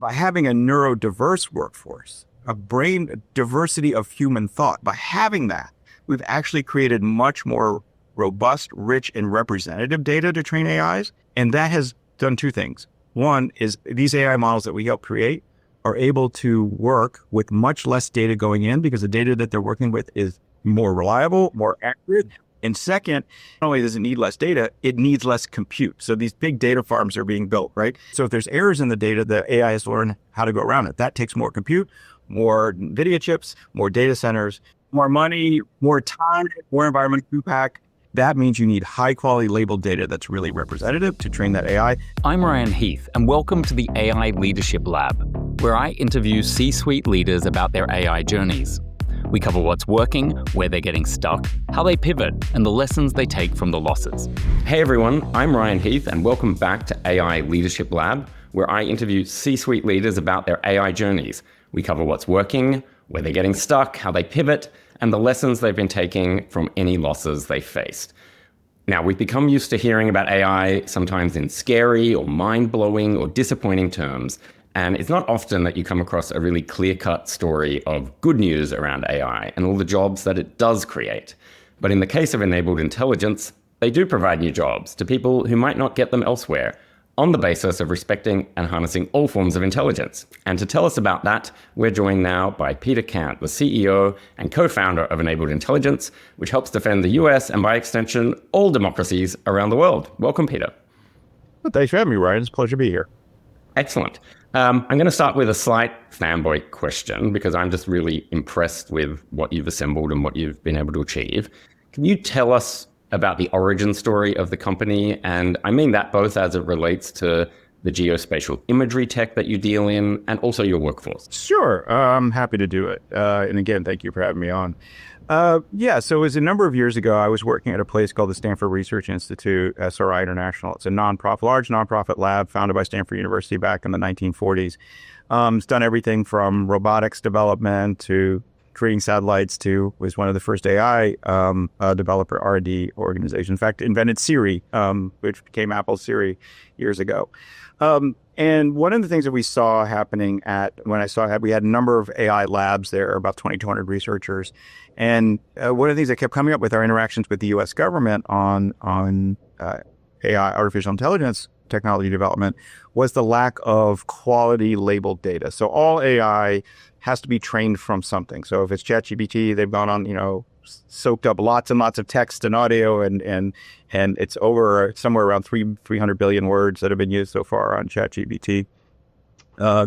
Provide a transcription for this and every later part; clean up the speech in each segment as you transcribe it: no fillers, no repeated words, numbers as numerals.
By having a neurodiverse workforce, a brain diversity of human thought, by having that, we've actually created much more robust, rich, and representative data to train AIs. And that has done two things. One is these AI models that we help create are able to work with much less data going in because the data that they're working with is more reliable, more accurate. And second, not only does it need less data, it needs less compute. So these big data farms are being built, right? So if there's errors in the data, the AI has to learn how to go around it. That takes more compute, more NVIDIA chips, more data centers, more money, more time, more environment pack. That means you need high quality labeled data that's really representative to train that AI. I'm Ryan Heath, and welcome to the AI Leadership Lab, where I interview C-suite leaders about their AI journeys. We cover what's working, where they're getting stuck, how they pivot, and the lessons they take from the losses. Hey everyone, I'm Ryan Heath, and welcome back to AI Leadership Lab, where I interview C-suite leaders about their AI journeys. We cover what's working, where they're getting stuck, how they pivot, and the lessons they've been taking from any losses they faced. Now, we've become used to hearing about AI sometimes in scary or mind-blowing or disappointing terms, and it's not often that you come across a really clear-cut story of good news around AI and all the jobs that it does create. But in the case of enabled intelligence, they do provide new jobs to people who might not get them elsewhere, on the basis of respecting and harnessing all forms of intelligence. And to tell us about that, we're joined now by Peter Kant, the CEO and co-founder of Enabled Intelligence, which helps defend the US and by extension, all democracies around the world. Welcome, Peter. Well, thanks for having me, Ryan. It's a pleasure to be here. Excellent. I'm going to start with a slight fanboy question because I'm just really impressed with what you've assembled and what you've been able to achieve. Can you tell us about the origin story of the company? And I mean that both as it relates to the geospatial imagery tech that you deal in and also your workforce. Sure. I'm happy to do it. And again, thank you for having me on. So it was a number of years ago, I was working at a place called the Stanford Research Institute, SRI International. It's a large nonprofit lab founded by Stanford University back in the 1940s. It's done everything from robotics development to creating satellites was one of the first AI developer R&D organizations. In fact, invented Siri, which became Apple's Siri years ago. And one of the things that we saw happening we had a number of AI labs there, about 2,200 researchers. And one of the things that kept coming up with our interactions with the U.S. government on AI, artificial intelligence technology development, was the lack of quality labeled data. So all AI has to be trained from something. So if it's ChatGPT, they've gone on, soaked up lots and lots of text and audio, and it's over somewhere around 300 billion words that have been used so far on ChatGPT.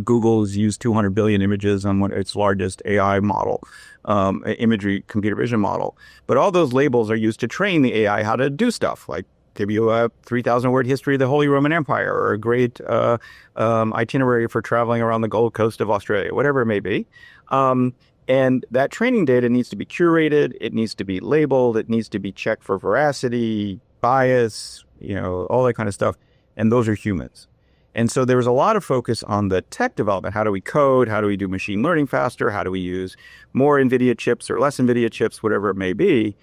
Google's used 200 billion images on its largest AI model, imagery computer vision model. But all those labels are used to train the AI how to do stuff, like give you a 3,000 word history of the Holy Roman Empire or a great itinerary for traveling around the Gold Coast of Australia, whatever it may be. And that training data needs to be curated. It needs to be labeled. It needs to be checked for veracity, bias, all that kind of stuff. And those are humans. And so there was a lot of focus on the tech development. How do we code? How do we do machine learning faster? How do we use more NVIDIA chips or less NVIDIA chips, whatever it may be?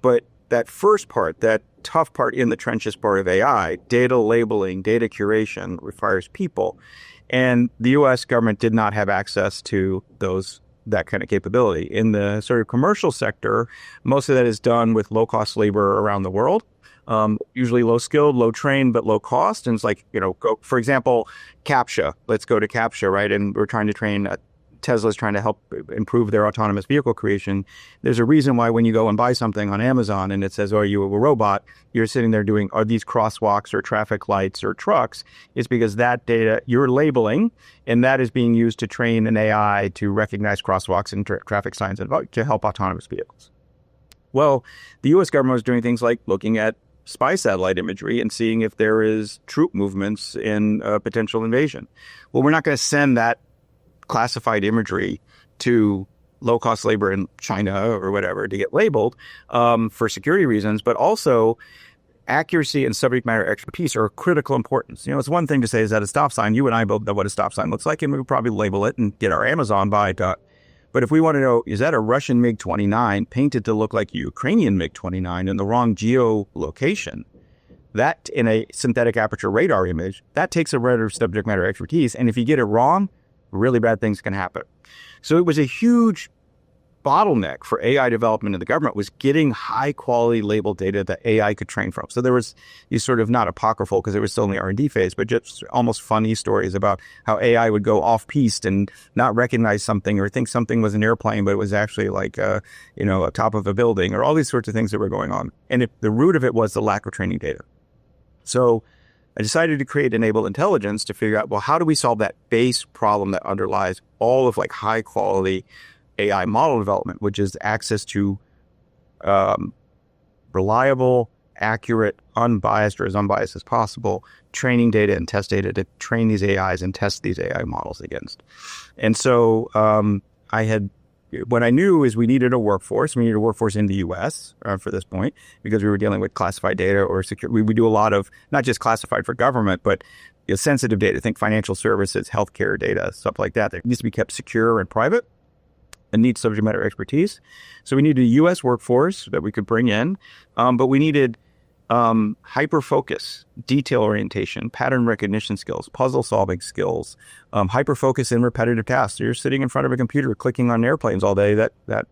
But that first part, that tough part in the trenches part of AI, data labeling, data curation, requires people. And the U.S. government did not have access to that kind of capability. In the sort of commercial sector, most of that is done with low-cost labor around the world. Usually low-skilled, low-trained, but low-cost. And it's like, for example, CAPTCHA. Let's go to CAPTCHA, right? And we're trying to train Tesla's trying to help improve their autonomous vehicle creation. There's a reason why when you go and buy something on Amazon and it says, are you a robot? You're sitting there doing, are these crosswalks or traffic lights or trucks? It's because that data you're labeling, and that is being used to train an AI to recognize crosswalks and traffic signs and to help autonomous vehicles. Well, the U.S. government was doing things like looking at spy satellite imagery and seeing if there is troop movements in a potential invasion. Well, we're not going to send that classified imagery to low-cost labor in China or whatever to get labeled for security reasons, but also accuracy and subject matter expertise are of critical importance. It's one thing to say, is that a stop sign? You and I both know what a stop sign looks like, and we would probably label it and get our Amazon buy done. But if we want to know, is that a Russian MiG-29 painted to look like a Ukrainian MiG-29 in the wrong geolocation? that in a synthetic aperture radar image, that takes a rare subject matter expertise. And if you get it wrong, really bad things can happen. So it was a huge bottleneck for AI development in the government, was getting high quality labeled data that AI could train from. So there was these sort of, not apocryphal because it was still in the R&D phase, but just almost funny stories about how AI would go off piste and not recognize something or think something was an airplane, but it was actually like, a top of a building, or all these sorts of things that were going on. And the root of it was the lack of training data. So I decided to create Enable Intelligence to figure out, well, how do we solve that base problem that underlies all of like high quality AI model development, which is access to reliable, accurate, unbiased, or as unbiased as possible, training data and test data to train these AIs and test these AI models against. And so what I knew is we needed a workforce. We needed a workforce in the U.S. For this point, because we were dealing with classified data or secure. We would do a lot of not just classified for government, but sensitive data. Think financial services, healthcare data, stuff like that. That needs to be kept secure and private and needs subject matter expertise. So we needed a U.S. workforce that we could bring in, but we needed hyperfocus, detail orientation, pattern recognition skills, puzzle solving skills, hyperfocus in repetitive tasks. So you're sitting in front of a computer clicking on airplanes all day. That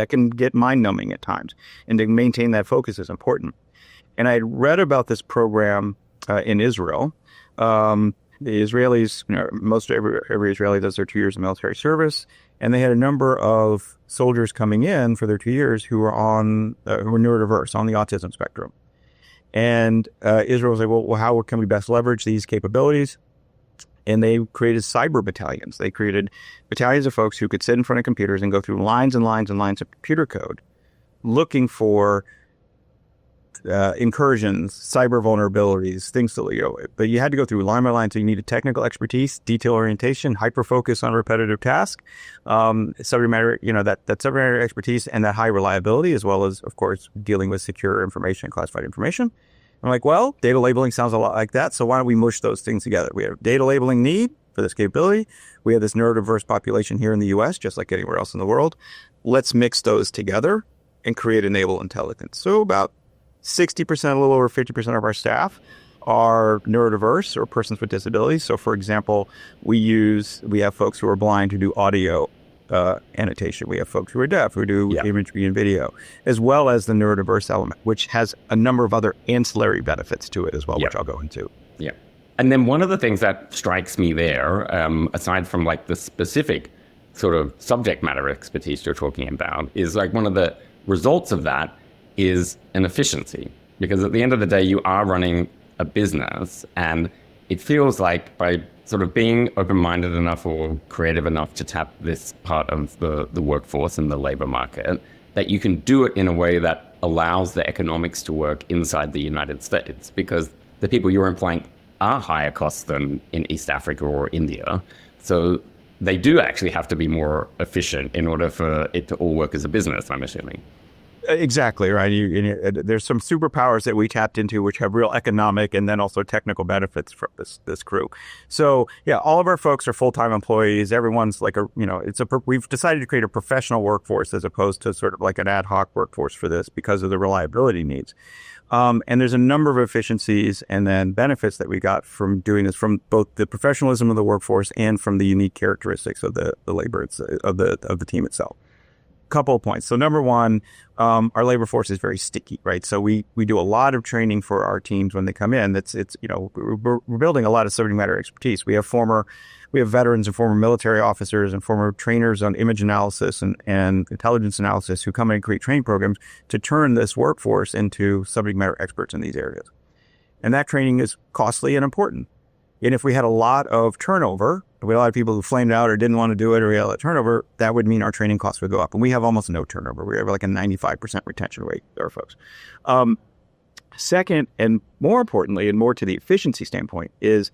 can get mind numbing at times, and to maintain that focus is important. And I had read about this program in Israel. The Israelis, most every Israeli does their 2 years of military service, and they had a number of soldiers coming in for their 2 years who were neurodiverse, on the autism spectrum. And Israel was like, well, how can we best leverage these capabilities? And they created cyber battalions. They created battalions of folks who could sit in front of computers and go through lines and lines and lines of computer code, looking for incursions, cyber vulnerabilities, things that, but you had to go through line by line. So you needed technical expertise, detail orientation, hyper focus on repetitive tasks, subject matter, that subject matter expertise, and that high reliability, as well as, of course, dealing with secure information, classified information. I'm like, well, data labeling sounds a lot like that. So why don't we mush those things together? We have data labeling need for this capability. We have this neurodiverse population here in the U.S., just like anywhere else in the world. Let's mix those together and create Enable Intelligence. So about 60%, a little over 50% of our staff are neurodiverse or persons with disabilities. So, for example, we have folks who are blind who do audio annotation. We have folks who are deaf who do imagery and video, as well as the neurodiverse element, which has a number of other ancillary benefits to it as well, which I'll go into. Yeah. And then one of the things that strikes me there, aside from like the specific sort of subject matter expertise you're talking about, is like one of the results of that is an efficiency. Because at the end of the day, you are running a business, and it feels like by sort of being open-minded enough or creative enough to tap this part of the workforce and the labor market, that you can do it in a way that allows the economics to work inside the United States, because the people you're employing are higher cost than in East Africa or India. So they do actually have to be more efficient in order for it to all work as a business, I'm assuming. Exactly, right. There's some superpowers that we tapped into which have real economic and then also technical benefits from this crew. So yeah, all of our folks are full-time employees. Everyone's like we've decided to create a professional workforce as opposed to sort of like an ad hoc workforce for this because of the reliability needs. And there's a number of efficiencies and then benefits that we got from doing this, from both the professionalism of the workforce and from the unique characteristics of the labor of the team itself. Couple of points. So number one, our labor force is very sticky, right? So we do a lot of training for our teams when they come in. We're building a lot of subject matter expertise. We have veterans and former military officers and former trainers on image analysis and intelligence analysis who come in and create training programs to turn this workforce into subject matter experts in these areas. And that training is costly and important. And if we had a lot of turnover, we had a lot of people who flamed out or didn't want to do it, or we had a lot of turnover, that would mean our training costs would go up. And we have almost no turnover. We have like a 95% retention rate with our folks. Second, and more importantly, and more to the efficiency standpoint, is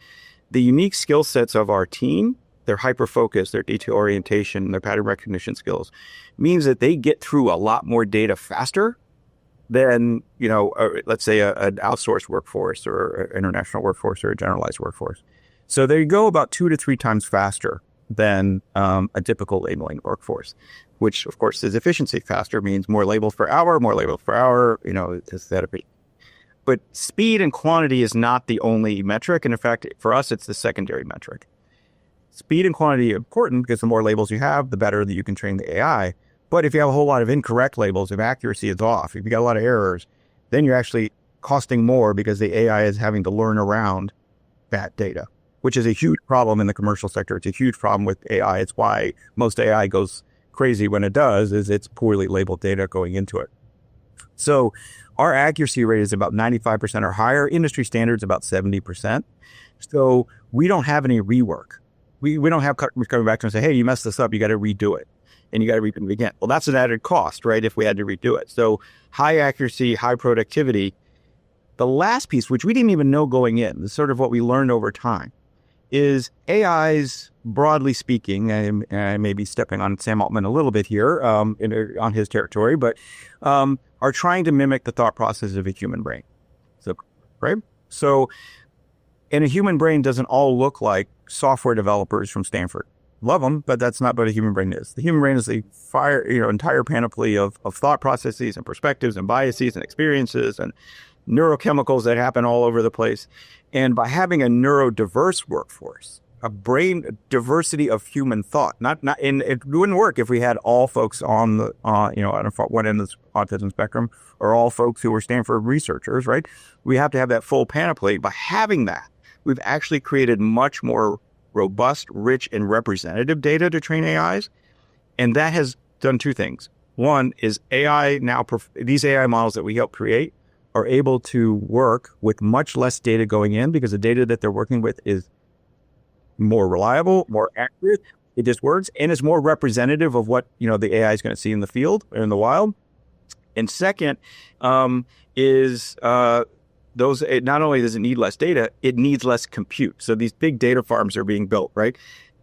the unique skill sets of our team, their hyperfocus, their detail orientation, their pattern recognition skills, means that they get through a lot more data faster than, let's say an outsourced workforce or an international workforce or a generalized workforce. So they go about 2 to 3 times faster than a typical labeling workforce, which of course is efficiency. Faster means more labels per hour, is that But speed and quantity is not the only metric. And in fact, for us, it's the secondary metric. Speed and quantity are important because the more labels you have, the better that you can train the AI. But if you have a whole lot of incorrect labels, if accuracy is off, if you got a lot of errors, then you're actually costing more because the AI is having to learn around that data, which is a huge problem in the commercial sector. It's a huge problem with AI. It's why most AI goes crazy when it does, is it's poorly labeled data going into it. So our accuracy rate is about 95% or higher. Industry standards about 70%. So we don't have any rework. We don't have customers coming back to us and say, hey, you messed this up. You got to redo it. And you got to redo it again. Well, that's an added cost, right? If we had to redo it. So high accuracy, high productivity. The last piece, which we didn't even know going in, this is sort of what we learned over time, is AIs, broadly speaking, and I may be stepping on Sam Altman a little bit here on his territory, but are trying to mimic the thought process of a human brain. So, right? So, and a human brain doesn't all look like software developers from Stanford. Love them, but that's not what a human brain is. The human brain is the entire panoply of thought processes and perspectives and biases and experiences and neurochemicals that happen all over the place. And by having a neurodiverse workforce, a brain diversity of human thought, and it wouldn't work if we had all folks on the, on one end of the autism spectrum, or all folks who were Stanford researchers, right? We have to have that full panoply. By having that, we've actually created much more robust, rich, and representative data to train AIs. And that has done two things. One is these AI models that we help create are able to work with much less data going in because the data that they're working with is more reliable, more accurate. It just works and is more representative of what, the AI is going to see in the field or in the wild. And second, not only does it need less data, it needs less compute. So these big data farms are being built, right?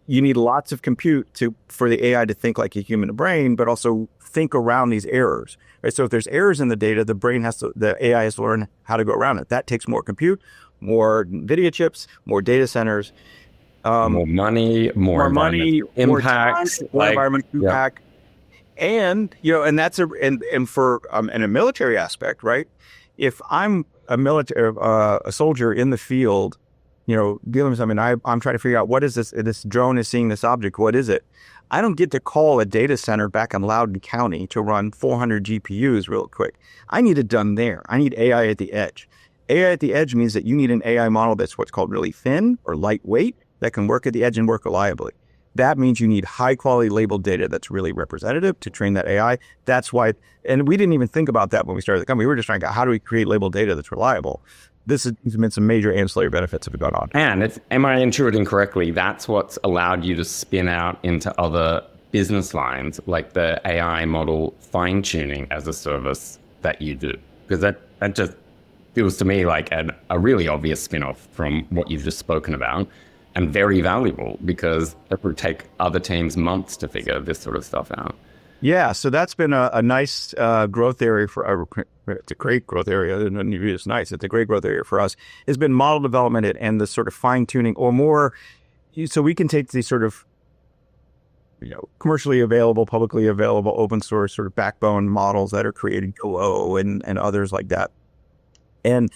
You need lots of compute for the AI to think like a human brain, but also think around these errors. Right? So if there's errors in the data, the AI has to learn how to go around it. That takes more compute, more NVIDIA chips, more data centers, more money, more environmental impact, more environmental impact, and and for in a military aspect, right? If I'm a soldier in the field, dealing with something, I'm trying to figure out what is this? This drone is seeing this object. What is it? I don't get to call a data center back in Loudoun County to run 400 GPUs real quick. I need it done there. I need AI at the edge. AI at the edge means that you need an AI model that's what's called really thin or lightweight that can work at the edge and work reliably. That means you need high quality labeled data that's really representative to train that AI. That's why, and we didn't even think about that when we started the company. We were just trying to, how do we create labeled data that's reliable? This has been some major ancillary benefits that have gone on. And am I intuiting correctly, that's what's allowed you to spin out into other business lines, like the AI model fine-tuning as a service that you do? Because that just feels to me like a really obvious spin-off from what you've just spoken about, and very valuable because it would take other teams months to figure this sort of stuff out. Yeah, so that's been a nice growth area it's a great growth area. It's nice. It's a great growth area for us. It's been model development and the sort of fine tuning or more. So we can take these sort of, commercially available, publicly available, open source sort of backbone models that are created, Go and others like that. And,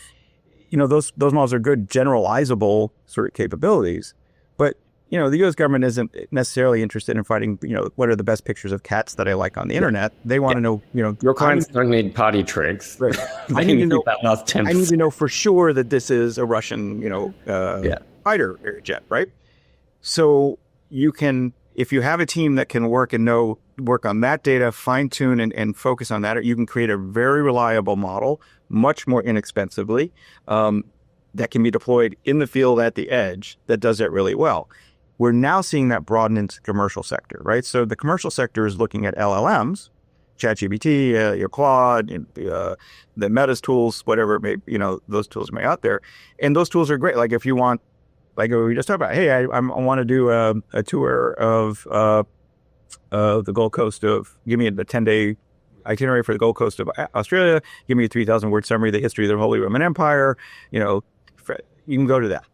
those models are good generalizable sort of capabilities, but the U.S. government isn't necessarily interested in finding, what are the best pictures of cats that I like on the internet. They want to know, your clients don't need party tricks. Right. I need to know for sure that this is a Russian, fighter jet, right? So you can, if you have a team that can work on that data, fine tune and focus on that, you can create a very reliable model, much more inexpensively, that can be deployed in the field at the edge that does it really well. We're now seeing that broaden into the commercial sector, right? So the commercial sector is looking at LLMs, ChatGPT, your Claude, the Meta's tools, whatever it may, those tools may out there. And those tools are great. Like if you want, like we just talked about, hey, I want to do a tour of the Gold Coast give me a 10-day itinerary for the Gold Coast of Australia, give me a 3,000-word summary of the history of the Holy Roman Empire, you can go to that.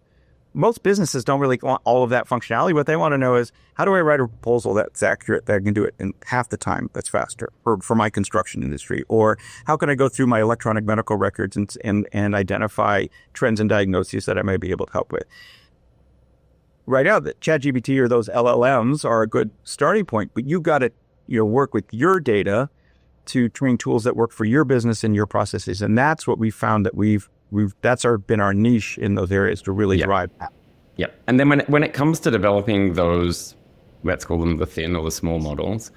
most businesses don't really want all of that functionality. What they want to know is, how do I write a proposal that's accurate, that I can do it in half the time that's faster for my construction industry? Or how can I go through my electronic medical records and identify trends and diagnoses that I may be able to help with? Right now, the ChatGPT or those LLMs are a good starting point, but you've got to work with your data to train tools that work for your business and your processes. And that's what we found that that's been our niche in those areas to really drive that. Yeah. And then when it comes to developing those, let's call them the thin or the small models,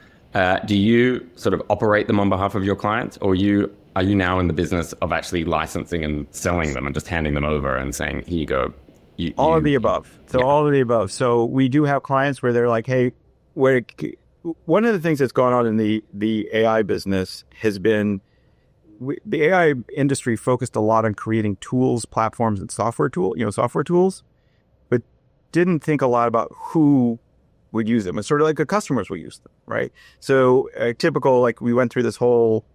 do you sort of operate them on behalf of your clients, or are you now in the business of actually licensing and selling them and just handing them over and saying, here you go? All of the above. All of the above. So we do have clients where they're like, hey, one of the things that's gone on in the AI business has been the AI industry focused a lot on creating tools, platforms, and software tools, but didn't think a lot about who would use them. It's sort of like the customers will use them, right? So we went through this whole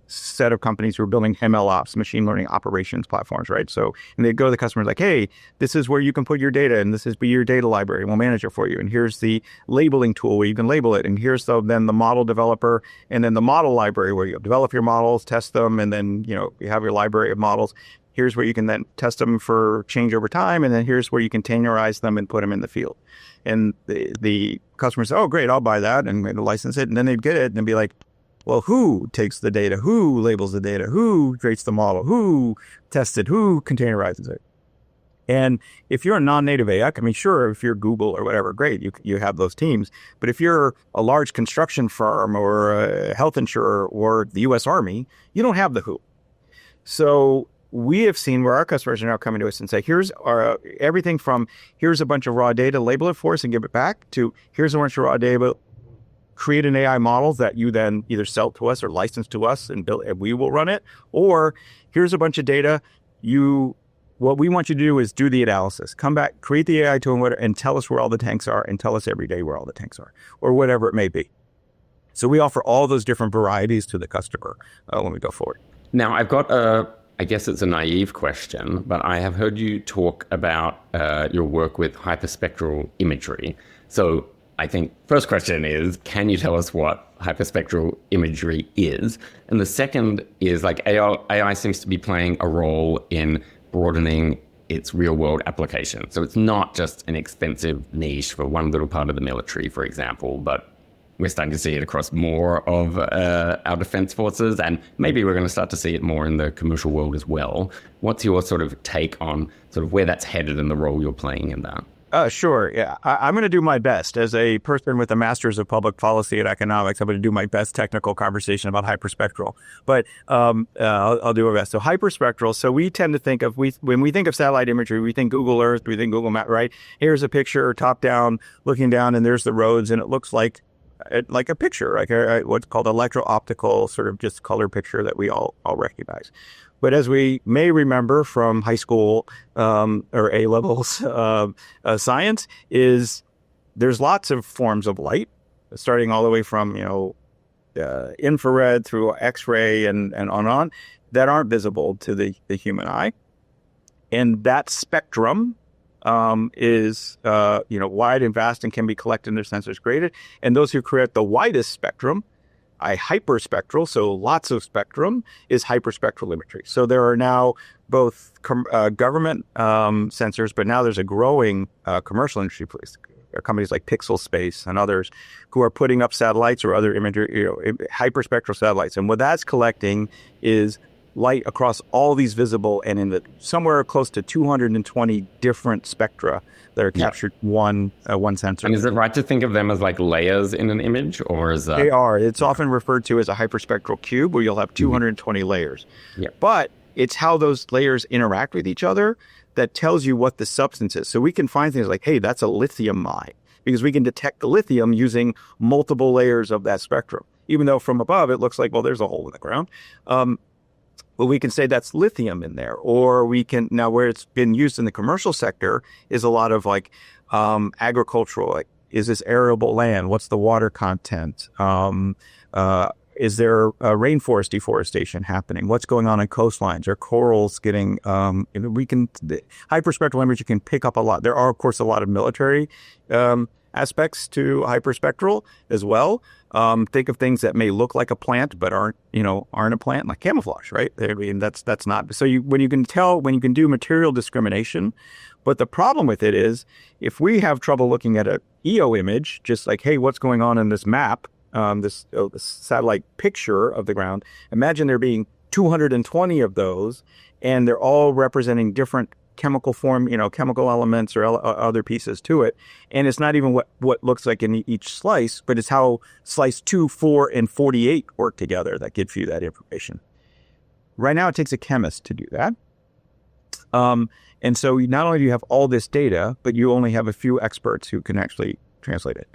set of companies who are building ML ops, machine learning operations platforms, right? So, and they go to the customers like, hey, this is where you can put your data, and this is your data library, and we'll manage it for you. And here's the labeling tool where you can label it. And here's then the model developer, and then the model library where you develop your models, test them, and then, you have your library of models. Here's where you can then test them for change over time. And then here's where you containerize them and put them in the field. And the customers say, oh, great, I'll buy that, and license it. And then they'd get it and be like, well, who takes the data? Who labels the data? Who creates the model? Who tests it? Who containerizes it? And if you're a non-native AI, sure, if you're Google or whatever, great, you have those teams. But if you're a large construction firm or a health insurer or the U.S. Army, you don't have the who. So we have seen where our customers are now coming to us and say, here's everything from here's a bunch of raw data, label it for us and give it back, to here's a bunch of raw data, create an AI model that you then either sell to us or license to us and we will run it. Or here's a bunch of data. What we want you to do is do the analysis. Come back, create the AI tool and tell us where all the tanks are, and tell us every day where all the tanks are, or whatever it may be. So we offer all those different varieties to the customer when we go forward. Now, I've got I guess it's a naive question, but I have heard you talk about your work with hyperspectral imagery. So I think first question is, can you tell us what hyperspectral imagery is? And the second is, like, AI seems to be playing a role in broadening its real world application. So it's not just an expensive niche for one little part of the military, for example, but we're starting to see it across more of our defense forces, and maybe we're going to start to see it more in the commercial world as well. What's your sort of take on sort of where that's headed and the role you're playing in that? Sure. Yeah. I'm going to do my best as a person with a master's of public policy and economics. I'm going to do my best technical conversation about hyperspectral, but I'll do my best. So hyperspectral. So we tend to think of, when we think of satellite imagery, we think Google Earth, we think Google Map, right? Here's a picture top down looking down, and there's the roads, and it looks like a picture, like what's called electro-optical sort of just color picture that we all recognize. But as we may remember from high school or A-levels science, is there's lots of forms of light, starting all the way from infrared through X-ray and on, that aren't visible to the human eye. And that spectrum is wide and vast and can be collected and their sensors graded. And those who create the widest spectrum, hyperspectral, so lots of spectrum, is hyperspectral imagery. So there are now both government sensors, but now there's a growing commercial industry, companies like Pixel Space and others, who are putting up satellites or other imagery, hyperspectral satellites. And what that's collecting is light across all these visible and in somewhere close to 220 different spectra that are captured one sensor. And is it right to think of them as like layers in an image, or is that? They are. It's often referred to as a hyperspectral cube, where you'll have 220 layers. Yeah. But it's how those layers interact with each other that tells you what the substance is. So we can find things like, hey, that's a lithium mine, because we can detect the lithium using multiple layers of that spectrum. Even though from above it looks like, well, there's a hole in the ground. Well, we can say that's lithium in there, or we can, now where it's been used in the commercial sector is a lot of like agricultural, like, is this arable land? What's the water content? Is there rainforest deforestation happening? What's going on coastlines? Are corals getting, hyperspectral imagery can pick up a lot. There are, of course, a lot of military aspects to hyperspectral as well. Think of things that may look like a plant, but aren't a plant, like camouflage, right? I mean, that's not, so when you can do material discrimination, but the problem with it is if we have trouble looking at a EO image, just like, hey, what's going on in this map, this satellite picture of the ground, imagine there being 220 of those, and they're all representing different chemical form, chemical elements or other pieces to it. And it's not even what looks like in each slice, but it's how slice 2, 4, and 48 work together that gives you that information. Right now, it takes a chemist to do that. And so not only do you have all this data, but you only have a few experts who can actually translate it.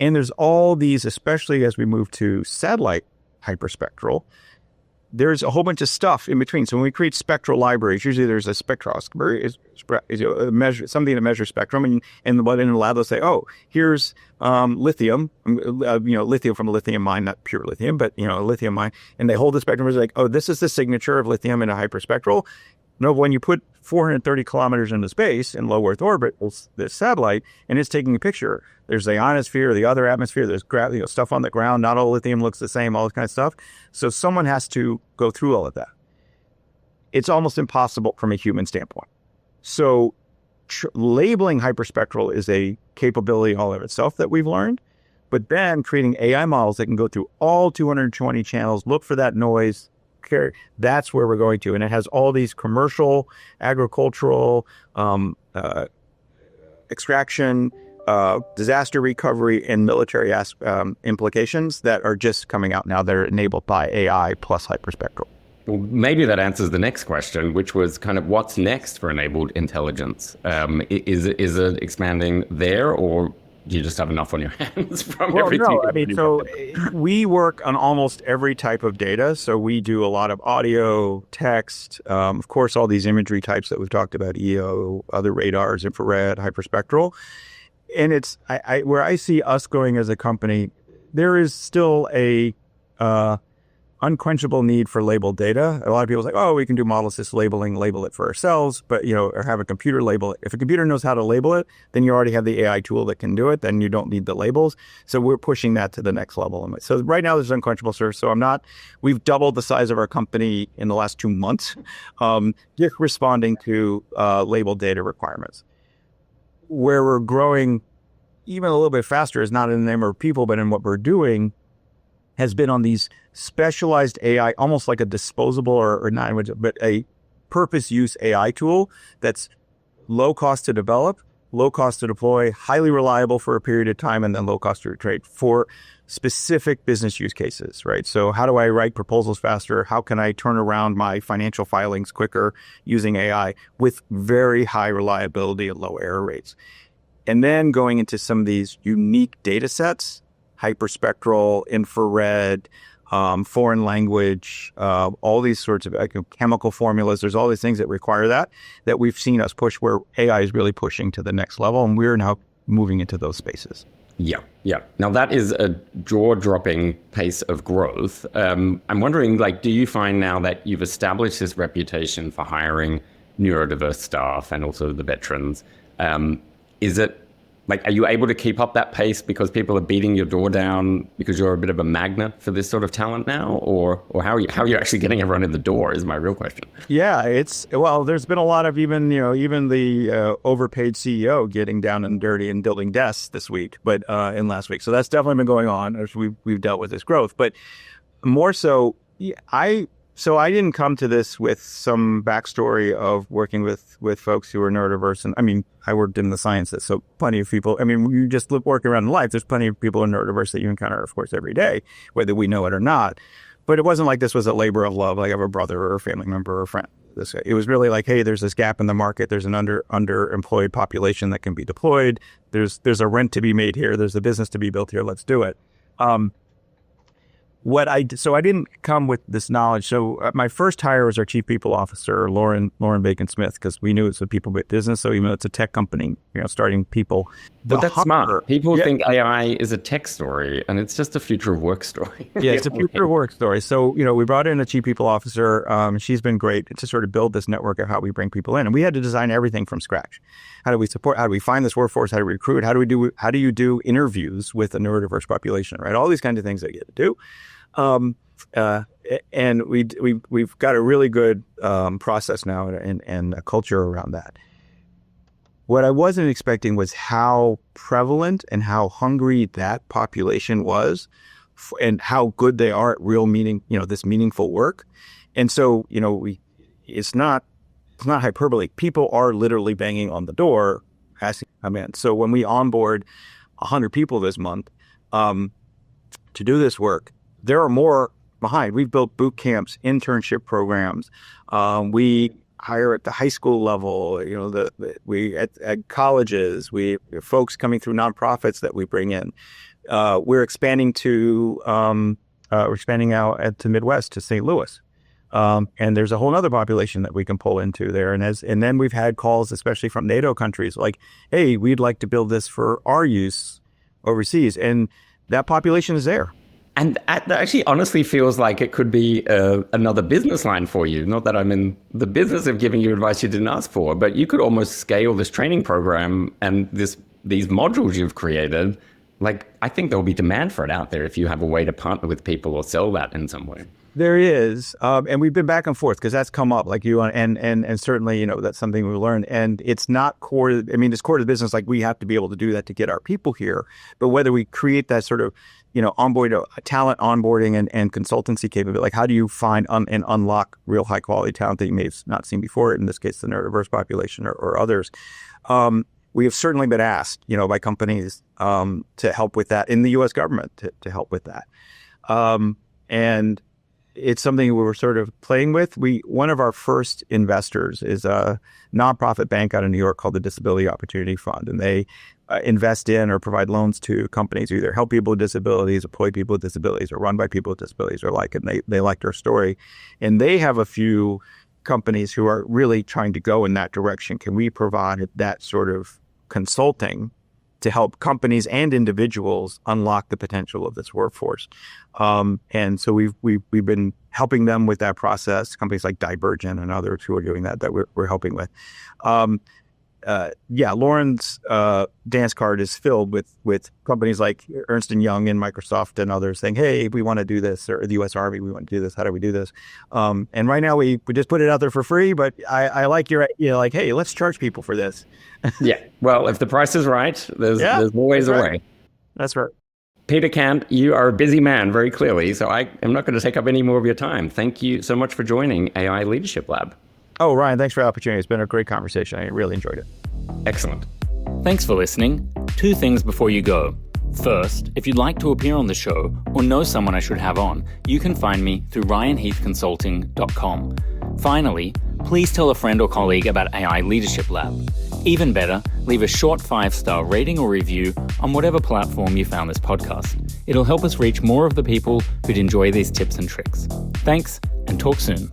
And there's all these, especially as we move to satellite hyperspectral, there's a whole bunch of stuff in between. So when we create spectral libraries, usually there's a spectroscopy, something to measure spectrum. And in the lab, they'll say, oh, here's lithium, lithium from a lithium mine, not pure lithium, but, a lithium mine. And they hold the spectrum and it's like, oh, this is the signature of lithium in a hyperspectral. No, when you put 430 kilometers into space in low Earth orbit, this satellite, and it's taking a picture. There's the ionosphere, the other atmosphere, there's stuff on the ground. Not all lithium looks the same, all this kind of stuff. So someone has to go through all of that. It's almost impossible from a human standpoint. So labeling hyperspectral is a capability all of itself that we've learned. But then creating AI models that can go through all 220 channels, look for that noise, that's where we're going to. And it has all these commercial, agricultural, extraction, disaster recovery, and military implications that are just coming out now that are enabled by AI plus hyperspectral. Well, maybe that answers the next question, which was kind of what's next for enabled intelligence? Is it expanding there, or do you just have enough on your hands from everything? No, I mean, so we work on almost every type of data. So we do a lot of audio, text, of course, all these imagery types that we've talked about, EO, other radars, infrared, hyperspectral. And it's where I see us going as a company, there is still a unquenchable need for labeled data. A lot of people say, oh, we can do model assist labeling, label it for ourselves, but or have a computer label it. If a computer knows how to label it, then you already have the AI tool that can do it. Then you don't need the labels. So we're pushing that to the next level. So right now there's unquenchable search. So we've doubled the size of our company in the last 2 months, just responding to labeled data requirements. Where we're growing even a little bit faster is not in the number of people, but in what we're doing has been on these specialized AI, almost like a disposable or not, but a purpose use AI tool that's low cost to develop, low cost to deploy, highly reliable for a period of time, and then low cost to trade for specific business use cases, right? So how do I write proposals faster? How can I turn around my financial filings quicker using AI with very high reliability and low error rates? And then going into some of these unique data sets, hyperspectral, infrared, foreign language, all these sorts of chemical formulas. There's all these things that require that we've seen us push, where AI is really pushing to the next level. And we're now moving into those spaces. Yeah. Now that is a jaw-dropping pace of growth. I'm wondering, do you find now that you've established this reputation for hiring neurodiverse staff and also the veterans, is it are you able to keep up that pace because people are beating your door down because you're a bit of a magnet for this sort of talent now, or how are you actually getting everyone in the door is my real question. Yeah, there's been a lot of even the overpaid CEO getting down and dirty and building desks this week, but in last week. So that's definitely been going on as we've dealt with this growth. But more so, I didn't come to this with some backstory of working with folks who are neurodiverse. And I mean, I worked in the sciences, so plenty of people, you just work around in life. There's plenty of people in neurodiverse that you encounter, of course, every day, whether we know it or not. But it wasn't like this was a labor of love, like I have a brother or a family member or a friend. It was really like, hey, there's this gap in the market. There's an underemployed population that can be deployed. There's a rent to be made here. There's a business to be built here. Let's do it. So I didn't come with this knowledge. So my first hire was our chief people officer, Lauren Bacon Smith, because we knew it's a people business. So even though it's a tech company, starting people. But that's smart. People think AI is a tech story, and it's just a future of work story. Yeah, it's a future of work story. So we brought in a chief people officer. She's been great to sort of build this network of how we bring people in, and we had to design everything from scratch. How do we support? How do we find this workforce? How do we recruit? How do you do interviews with a neurodiverse population? Right, all these kinds of things that you get to do. And we've got a really good process now and a culture around that. What I wasn't expecting was how prevalent and how hungry that population was, and how good they are at real this meaningful work. And so it's not hyperbole. People are literally banging on the door asking to come in. So when we onboard 100 people this month to do this work, there are more behind. We've built boot camps, internship programs. We hire at the high school level. We at colleges. We have folks coming through nonprofits that we bring in. We're expanding out at the Midwest to St. Louis, and there's a whole other population that we can pull into there. And then we've had calls, especially from NATO countries, like, "Hey, we'd like to build this for our use overseas," and that population is there. And that actually honestly feels like it could be another business line for you. Not that I'm in the business of giving you advice you didn't ask for, but you could almost scale this training program and these modules you've created. Like, I think there'll be demand for it out there if you have a way to partner with people or sell that in some way. There is, and we've been back and forth because that's come up, like and certainly that's something we learned. And it's not core. It's core to the business. Like, we have to be able to do that to get our people here. But whether we create that sort of talent onboarding and consultancy capability, like how do you find and unlock real high quality talent that you may have not seen before? In this case, the neurodiverse population or others. We have certainly been asked, by companies to help with that, in the U.S. government to help with that. And it's something we were sort of playing with. One of our first investors is a nonprofit bank out of New York called the Disability Opportunity Fund, and they invest in or provide loans to companies who either help people with disabilities, employ people with disabilities, or run by people with disabilities, and they liked our story. And they have a few companies who are really trying to go in that direction. Can we provide that sort of consulting to help companies and individuals unlock the potential of this workforce? And so we've been helping them with that process. Companies like Divergent and others who are doing that we're helping with. Lauren's dance card is filled with companies like Ernst & Young and Microsoft and others saying, "Hey, we want to do this," or the U.S. Army, "We want to do this. How do we do this?" And right now we just put it out there for free, but I like your, like, "Hey, let's charge people for this." Yeah. Well, if the price is right, there's always a way. That's right. Peter Kant, you are a busy man, very clearly, so I am not going to take up any more of your time. Thank you so much for joining AI Leadership Lab. Oh, Ryan, thanks for the opportunity. It's been a great conversation. I really enjoyed it. Excellent. Thanks for listening. 2 things before you go. First, if you'd like to appear on the show or know someone I should have on, you can find me through ryanheathconsulting.com. Finally, please tell a friend or colleague about AI Leadership Lab. Even better, leave a short 5-star rating or review on whatever platform you found this podcast. It'll help us reach more of the people who'd enjoy these tips and tricks. Thanks, and talk soon.